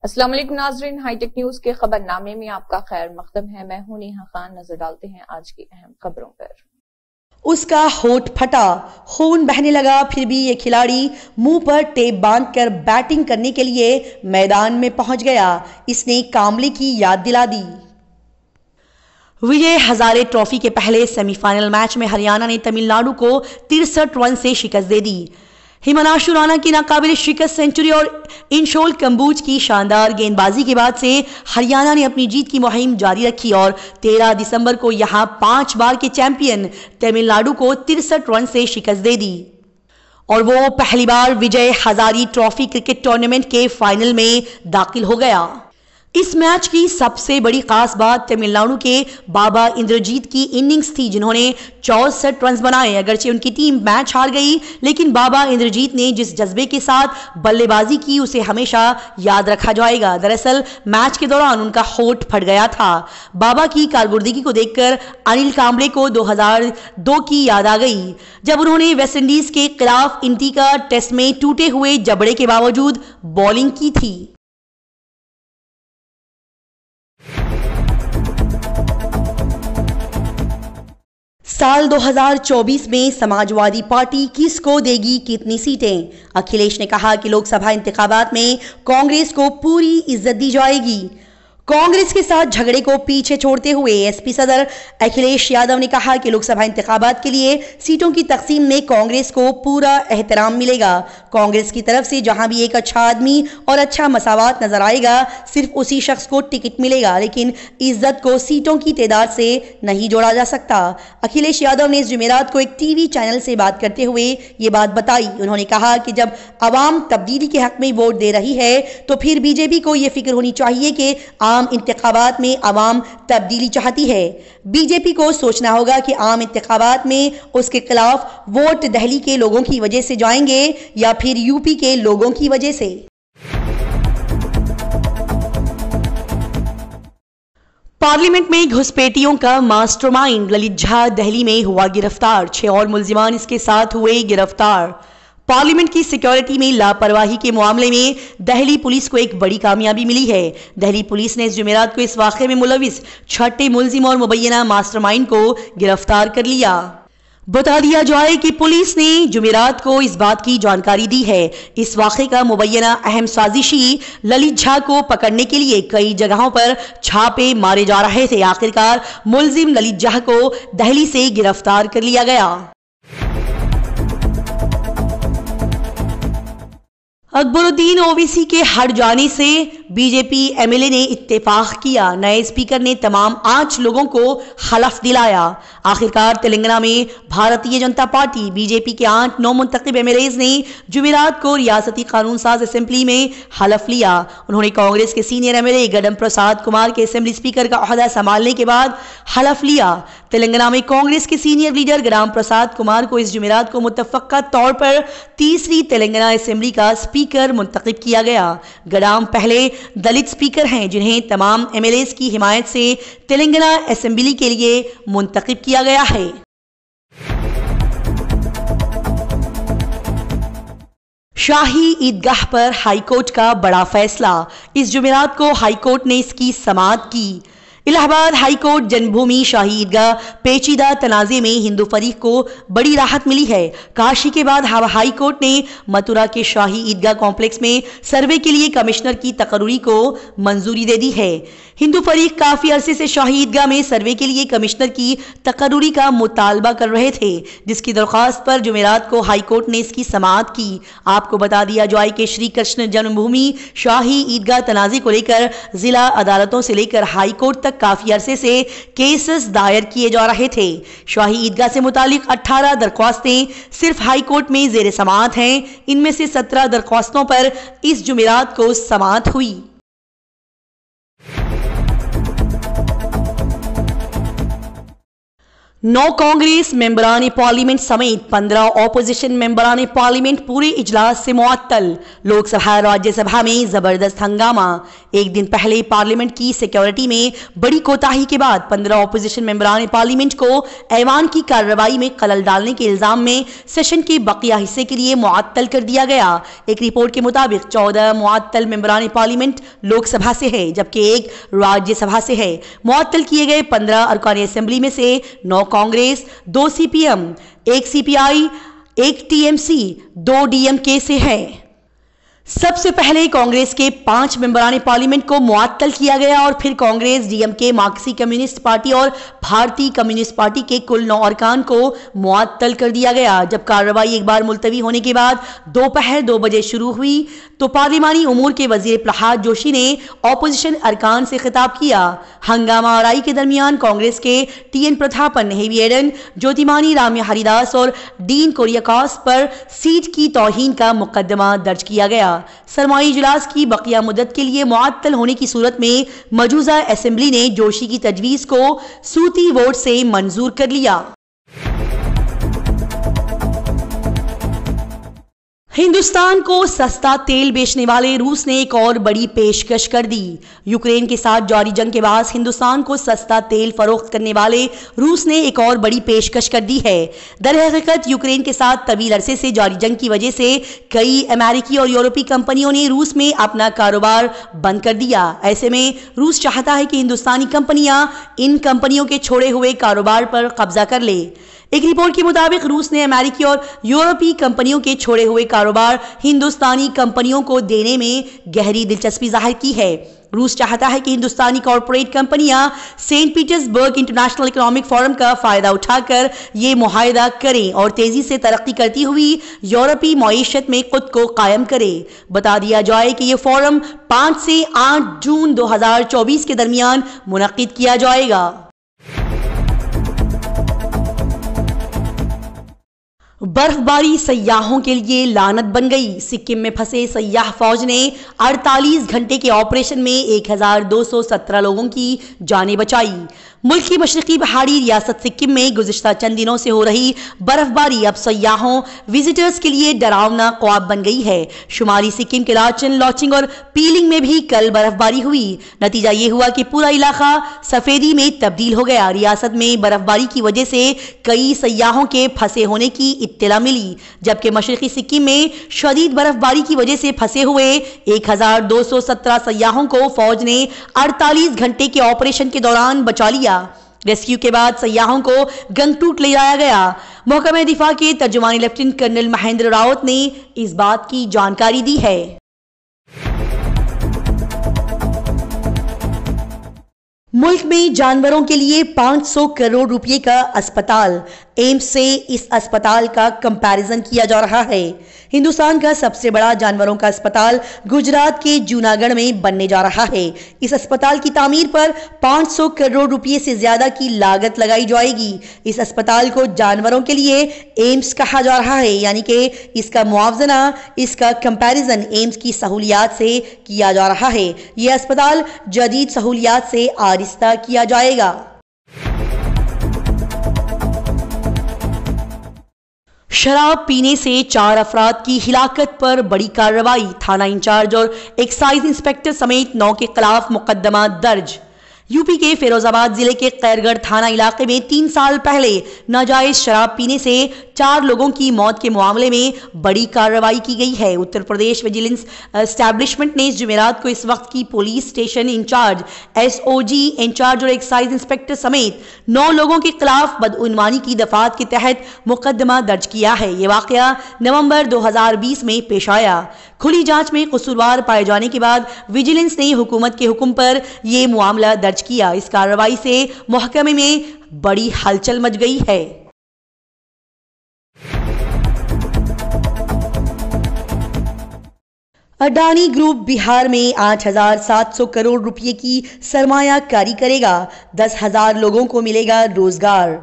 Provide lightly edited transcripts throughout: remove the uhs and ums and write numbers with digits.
अस्सलाम वालेकुम नाज़रीन, हाईटेक न्यूज के खबरनामे में आपका खैर मकदम है। मैं हूं नेहा खान। नजर डालते हैं आज की अहम खबरों पर। उसका होठ फटा, खून बहने लगा, फिर भी ये खिलाड़ी मुंह पर टेप बांधकर बैटिंग करने के लिए मैदान में पहुंच गया। इसने कामले की याद दिला दी। विजय हजारे ट्रॉफी के पहले सेमीफाइनल मैच में हरियाणा ने तमिलनाडु को 63 रन से शिकस्त दे दी। हिमांशु राणा की नाकाबिल शिकस्त सेंचुरी और इनशोल कंबूज की शानदार गेंदबाजी के बाद से हरियाणा ने अपनी जीत की मुहिम जारी रखी और 13 दिसंबर को यहां 5 बार के चैंपियन तमिलनाडु को 63 रन से शिकस्त दे दी और वो पहली बार Vijay Hazare trophy cricket tournament के फाइनल में दाखिल हो गया। इस मैच की सबसे बड़ी खास बात तमिलनाडु के बाबा इंद्रजीत की इनिंग्स थी, जिन्होंने 64 रन बनाए। अगरचे उनकी टीम मैच हार गई, लेकिन बाबा इंद्रजीत ने जिस जज्बे के साथ बल्लेबाजी की उसे हमेशा याद रखा जाएगा। दरअसल मैच के दौरान उनका होठ फट गया था। बाबा की कारकर्दगी को देखकर अनिल कांबले को 2002 की याद आ गई, जब उन्होंने वेस्टइंडीज के खिलाफ इंडिका टेस्ट में टूटे हुए जबड़े के बावजूद बॉलिंग की थी। साल 2024 में समाजवादी पार्टी किसको देगी कितनी सीटें? अखिलेश ने कहा कि लोकसभा इंतखाबात में कांग्रेस को पूरी इज्जत दी जाएगी। कांग्रेस के साथ झगड़े को पीछे छोड़ते हुए एसपी सदर अखिलेश यादव ने कहा कि लोकसभा इंतखाबात के लिए सीटों की तकसीम में कांग्रेस को पूरा एहतराम मिलेगा। कांग्रेस की तरफ से जहां भी एक अच्छा आदमी और अच्छा मसावात नजर आएगा, सिर्फ उसी शख्स को टिकट मिलेगा, लेकिन इज्जत को सीटों की तादाद से नहीं जोड़ा जा सकता। अखिलेश यादव ने इस जुमेरात को एक टीवी चैनल से बात करते हुए ये बात बताई। उन्होंने कहा कि जब अवाम तब्दीली के हक में वोट दे रही है तो फिर बीजेपी को यह फिक्र होनी चाहिए कि आम इंतखाबात में आवाम तब्दीली चाहती है। बीजेपी को सोचना होगा कि आम इंतखाबात में उसके खिलाफ वोट दिल्ली के लोगों की वजह से जाएंगे या फिर यूपी के लोगों की वजह से। पार्लियामेंट में घुसपैठियों का मास्टरमाइंड ललित झा दिल्ली में हुआ गिरफ्तार। 6 और मुलजिमान इसके साथ हुए गिरफ्तार। पार्लियामेंट की सिक्योरिटी में लापरवाही के मामले में दिल्ली पुलिस को एक बड़ी कामयाबी मिली है। दिल्ली पुलिस ने इस जुमेरात को इस वाक़े में मुलविस 6ठे मुलजिम और मुबैना मास्टरमाइंड को गिरफ्तार कर लिया। बता दिया जाए कि पुलिस ने जुमेरात को इस बात की जानकारी दी है। इस वाक़े का मुबैना अहम साजिशी ललित झा को पकड़ने के लिए कई जगहों पर छापे मारे जा रहे थे। आखिरकार मुलजिम ललित झा को दिल्ली से गिरफ्तार कर लिया गया। अकबरुद्दीन ओवैसी के हट जाने से बीजेपी एमएलए ने इत्तेफाक किया। नए स्पीकर ने तमाम 8 लोगों को हलफ दिलाया। आखिरकार तेलंगाना में भारतीय जनता पार्टी बीजेपी के 8 नौमुंतखब एमएलएज ने जुमेरात को रियासती कानून साज असेंबली में हलफ लिया। उन्होंने कांग्रेस के सीनियर एमएलए गडम प्रसाद कुमार के असेंबली स्पीकर का ओहदा संभालने के बाद हलफ लिया। तेलंगाना में कांग्रेस के सीनियर लीडर गडम प्रसाद कुमार को इस जुमेरात को मुतफ़क्का तौर पर तीसरी तेलंगाना असेंबली का स्पीकर मुंतखब किया गया। गडम पहले दलित स्पीकर हैं जिन्हें तमाम एमएलएज की हिमायत से तेलंगाना असेंबली के लिए मुंतखब किया गया है। शाही ईदगाह पर हाईकोर्ट का बड़ा फैसला। इस जुमेरात को हाईकोर्ट ने इसकी समाअत की। इलाहाबाद हाईकोर्ट जन्मभूमि शाही ईदगाह पेचीदा तनाज़े में हिंदू फरीक को बड़ी राहत मिली है। काशी के बाद हाईकोर्ट ने मथुरा के शाही ईदगाह कॉम्प्लेक्स में सर्वे के लिए कमिश्नर की तकर्री को मंजूरी दे दी है। हिंदू फरीक काफी अरसे से शाही ईदगाह में सर्वे के लिए कमिश्नर की तकर्री का मुतालबा कर रहे थे, जिसकी दरख्वास्त पर जुमेरात को हाईकोर्ट ने इसकी समाअत की। आपको बता दिया जाए कि श्री कृष्ण जन्मभूमि शाही ईदगाह तनाज़े को लेकर जिला अदालतों से लेकर हाईकोर्ट तक काफी अरसे से केसेस दायर किए जा रहे थे। शाही ईदगाह से मुतालिक 18 दरख्वास्तें सिर्फ हाईकोर्ट में जेर समाअत हैं। इनमें से 17 दरख्वास्तों पर इस जुमेरात को समाअत हुई। 9 कांग्रेस मेंबरान पार्लियामेंट समेत 15 ऑपोजिशन मेंबरान पार्लियामेंट पूरे इजलास से मुअत्तल। लोकसभा राज्यसभा में जबरदस्त हंगामा। एक दिन पहले पार्लियामेंट की सिक्योरिटी में बड़ी कोताही के बाद 15 ऑपोजिशन मेंबरान पार्लियामेंट को ऐवान की कार्रवाई में खलल डालने के इल्जाम में सेशन के बकिया हिस्से के लिए मुअत्तल कर दिया गया। एक रिपोर्ट के मुताबिक 14 मुअत्तल मेंबरान पार्लियामेंट लोकसभा से है, जबकि एक राज्यसभा से है। मुअत्तल किए गए 15 अरकान असेंबली में से 9 Congress, 2 CPM, 1 CPI, 1 TMC, 2 DMK से है। सबसे पहले कांग्रेस के 5 मेंबरान पार्लियामेंट को मुअत्तल किया गया और फिर Congress, DMK, Marxist communist party और भारतीय कम्युनिस्ट पार्टी के कुल 9 अरकान को मुअत्तल कर दिया गया। जब कार्रवाई एक बार मुलतवी होने के बाद दोपहर 2 बजे शुरू हुई तो पार्लिमानी उमूर के वजीर प्रहलाद जोशी ने ऑपोजिशन अरकान से खिताब किया। हंगामा आराई के दरमियान कांग्रेस के टीएन प्रतापन, हेवी एडन, ज्योतिमानी राम्या हरिदास और डीन कोरियाकॉस पर सीट की तौहीन का मुकदमा दर्ज किया गया। सरमाई इजलास की बकिया मुद्दत के लिए मुअत्तल होने की सूरत में मौजूदा असेंबली ने जोशी की तजवीज को सूती वोट से मंजूर कर लिया। हिंदुस्तान को सस्ता तेल बेचने वाले रूस ने एक और बड़ी पेशकश कर दी। यूक्रेन के साथ जारी जंग के बाद हिंदुस्तान को सस्ता तेल फरोख्त करने वाले रूस ने एक और बड़ी पेशकश कर दी है। दरहकीकत यूक्रेन के साथ तवील अरसे से जारी जंग की वजह से कई अमेरिकी और यूरोपीय कंपनियों ने रूस में अपना कारोबार बंद कर दिया। ऐसे में रूस चाहता है कि हिंदुस्तानी कंपनियां इन कंपनियों के छोड़े हुए कारोबार पर कब्जा कर ले। एक रिपोर्ट के मुताबिक रूस ने अमेरिकी और यूरोपीय कंपनियों के छोड़े हुए कारोबार हिंदुस्तानी कंपनियों को देने में गहरी दिलचस्पी जाहिर की है। रूस चाहता है कि हिंदुस्तानी कॉरपोरेट कंपनियां Saint Petersburg International Economic Forum का फायदा उठाकर ये मुआहदा करें और तेजी से तरक्की करती हुई यूरोपीय मईशत में खुद को कायम करे। बता दिया जाए कि यह फोरम 5 से 8 जून 2024 के दरमियान मुनक्किद किया जाएगा। बर्फबारी सयाहों के लिए लानत बन गई। सिक्किम में फंसे सयाह फौज ने 48 घंटे के ऑपरेशन में 1217 लोगों की जानें बचाई। मुल्क की मशरकी पहाड़ी रियासत सिक्किम में गुज़िश्ता चंद दिनों से हो रही बर्फबारी अब सयाहों, विजिटर्स के लिए डरावना ख्वाब बन गई है। शुमाली सिक्किम के लाचन, लॉचिंग और पीलिंग में भी कल बर्फबारी हुई। नतीजा ये हुआ कि पूरा इलाका सफेदी में तब्दील हो गया। रियासत में बर्फबारी की वजह से कई सयाहों के फंसे होने की इत्तला मिली, जबकि मशरकी सिक्किम में शदीद बर्फबारी की वजह से फंसे हुए 1217 सयाहों को फौज ने 48 घंटे के ऑपरेशन के दौरान बचा लिया। रेस्क्यू के बाद सयाहों को गंगटूट ले जाया गया। महकमा दिफा के तर्जुमानी लेफ्टिनेंट कर्नल महेंद्र रावत ने इस बात की जानकारी दी है। मुल्क में जानवरों के लिए 500 करोड़ रुपए का अस्पताल। एम्स से इस अस्पताल का कंपैरिजन किया जा रहा है। हिंदुस्तान का सबसे बड़ा जानवरों का अस्पताल गुजरात के जूनागढ़ में बनने जा रहा है। इस अस्पताल की तामीर पर 500 करोड़ रुपए से ज्यादा की लागत लगाई जाएगी। इस अस्पताल को जानवरों के लिए एम्स कहा जा रहा है, यानी कि इसका मुआवजना, इसका कंपैरिजन एम्स की सहूलियात से किया जा रहा है। यह अस्पताल जदीद सहूलियात से आरिस्ता किया जाएगा। शराब पीने से 4 अफराद की हिलाकत पर बड़ी कार्रवाई। थाना इंचार्ज और एक्साइज इंस्पेक्टर समेत 9 के खिलाफ मुकदमा दर्ज। यूपी के फिरोजाबाद जिले के खैरगढ़ थाना इलाके में 3 साल पहले नाजायज शराब पीने से 4 लोगों की मौत के मामले में बड़ी कार्रवाई की गई है। उत्तर प्रदेश विजिलेंस एस्टैब्लिशमेंट ने जुमेरात को इस वक्त की police station incharge, SOG incharge और एक्साइज इंस्पेक्टर समेत 9 लोगों के खिलाफ बदउनवानी की दफात के तहत मुकदमा दर्ज किया है। ये वाकया नवंबर 2020 में पेश आया। खुली जांच में कसूरवार पाए जाने के बाद विजिलेंस ने हुकूमत के हुक्म पर यह मामला दर्ज किया। इस कार्रवाई से महकमे में बड़ी हलचल मच गई है। अडानी ग्रुप बिहार में 8,700 करोड़ रुपए की सरमायाकारी करेगा। 10,000 लोगों को मिलेगा रोजगार।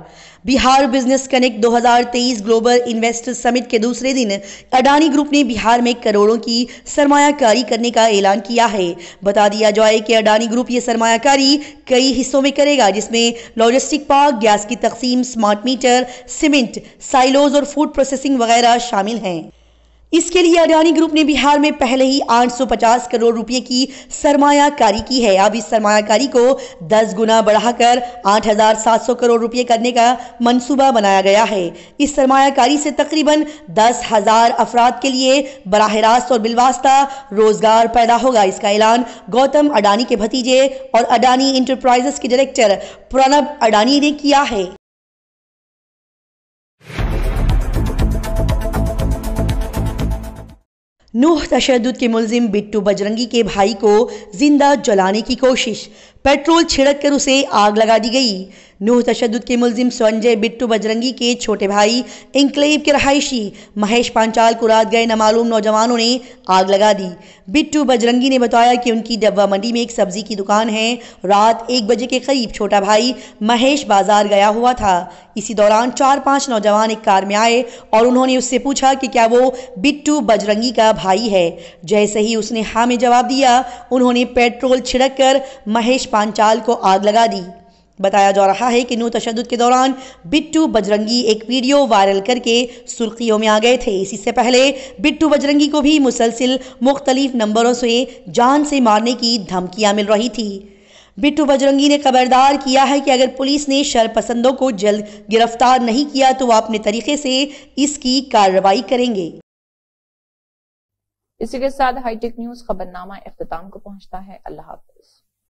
Bihar business connect 2023 global investor summit के दूसरे दिन अडानी ग्रुप ने बिहार में करोड़ों की सरमायाकारी करने का ऐलान किया है। बता दिया जाए कि अडानी ग्रुप ये सरमायाकारी कई हिस्सों में करेगा, जिसमें लॉजिस्टिक पार्क, गैस की तकसीम, स्मार्ट मीटर, सीमेंट, साइलोज और फूड प्रोसेसिंग वगैरह शामिल हैं। इसके लिए अडानी ग्रुप ने बिहार में पहले ही 850 करोड़ रुपए की सरमायाकारी की है। अब इस सरमायाकारी को 10 गुना बढ़ाकर 8,700 करोड़ रुपए करने का मंसूबा बनाया गया है। इस सरमायाकारी से तकरीबन 10,000 अफराद के लिए बराह रास्त और बिलवास्ता रोजगार पैदा होगा। इसका ऐलान गौतम अडानी के भतीजे और अडानी इंटरप्राइजेस के डायरेक्टर प्रणब अडानी ने किया है। नूह तशद्दुद के मुल्जिम बिट्टू बजरंगी के भाई को जिंदा जलाने की कोशिश, पेट्रोल छिड़क कर उसे आग लगा दी गई। नूह तशद्दुद के मुल्जिम संजय बिट्टू बजरंगी के छोटे भाई इंक्लेव के रहायशी महेश पांचाल को रात गए नामालूम नौजवानों ने आग लगा दी। बिट्टू बजरंगी ने बताया कि उनकी डब्बा मंडी में एक सब्जी की दुकान है। रात 1 बजे के करीब छोटा भाई महेश बाजार गया हुआ था। इसी दौरान 4-5 नौजवान एक कार में आए और उन्होंने उससे पूछा कि क्या वो बिट्टू बजरंगी का भाई है। जैसे ही उसने हाँ में जवाब दिया, उन्होंने पेट्रोल छिड़क कर महेश पांचाल को आग लगा दी। बताया जा रहा है कि नूह तशद्दुद के दौरान बिट्टू बजरंगी एक वीडियो वायरल करके सुर्खियों में आ गए थे। इससे पहले बिट्टू बजरंगी को भी मुसलसिल मुख्तलिफ नंबरों से जान से मारने की धमकियां मिल रही थी। बिट्टू बजरंगी ने खबरदार किया है कि अगर पुलिस ने शरपसंदों को जल्द गिरफ्तार नहीं किया तो वह अपने तरीके से इसकी कार्रवाई करेंगे। इसी के साथ हाईटेक न्यूज खबरनामा इख्तिताम को पहुंचता है। अल्लाह हाफिज।